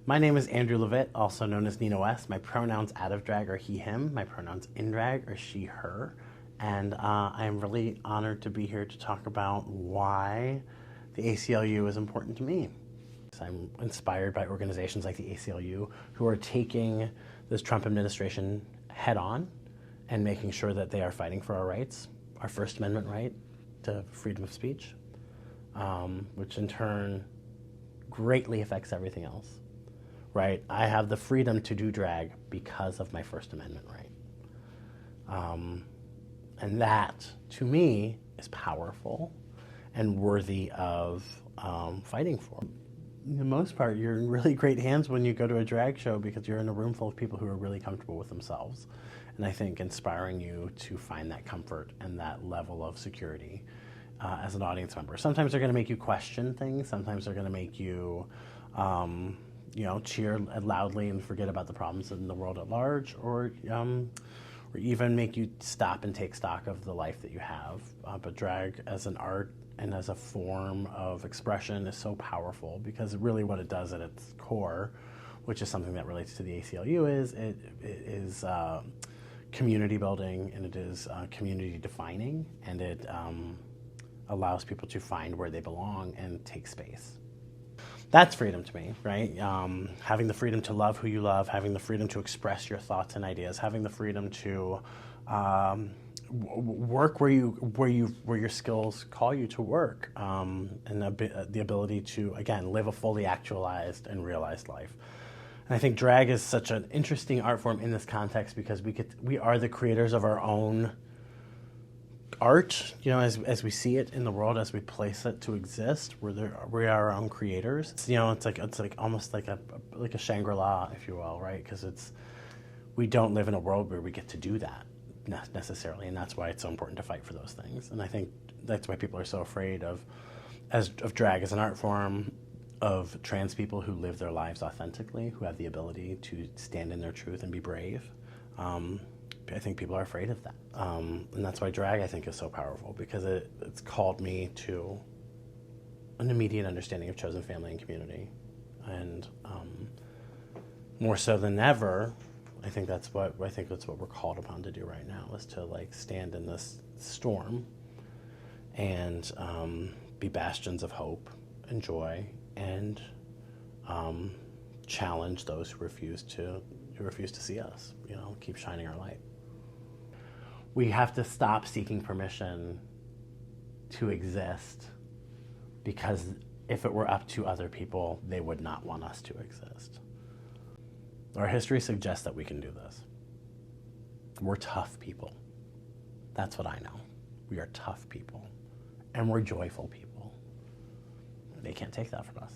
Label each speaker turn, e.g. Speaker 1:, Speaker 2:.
Speaker 1: My name is Andrew Levitt, also known as Nina West. My pronouns out of drag are he, him. My pronouns in drag are she, her. And I am really honored to be here to talk about why the ACLU is important to me. I'm inspired by organizations like the ACLU who are taking this Trump administration head on and making sure that they are fighting for our rights, our First Amendment right to freedom of speech, which in turn greatly affects everything else. Right? I have the freedom to do drag because of my First Amendment right. And that, to me, is powerful and worthy of fighting for. For the most part, you're in really great hands when you go to a drag show because you're in a room full of people who are really comfortable with themselves. And I think inspiring you to find that comfort and that level of security as an audience member. Sometimes they're going to make you question things. Sometimes they're going to make you cheer loudly and forget about the problems in the world at large, or even make you stop and take stock of the life that you have. But drag as an art and as a form of expression is so powerful because really what it does at its core, which is something that relates to the ACLU, is it is community building, and it is community defining, and it allows people to find where they belong and take space. That's freedom to me, right? Having the freedom to love who you love, having the freedom to express your thoughts and ideas, having the freedom to work where your skills call you to work, and the ability to, again, live a fully actualized and realized life. And I think drag is such an interesting art form in this context because we are the creators of our own art, as we see it in the world, as we place it to exist. We are our own creators. It's like almost like a Shangri-La, if you will, right? Because we don't live in a world where we get to do that necessarily, and that's why it's so important to fight for those things. And I think that's why people are so afraid of drag as an art form, of trans people who live their lives authentically, who have the ability to stand in their truth and be brave. I think people are afraid of that. And that's why drag, I think, is so powerful, because it's called me to an immediate understanding of chosen family and community. And more so than ever, I think that's what we're called upon to do right now, is to stand in this storm and be bastions of hope and joy, and challenge those who refuse to see us, keep shining our light. We have to stop seeking permission to exist, because if it were up to other people, they would not want us to exist. Our history suggests that we can do this. We're tough people. That's what I know. We are tough people, and we're joyful people. They can't take that from us.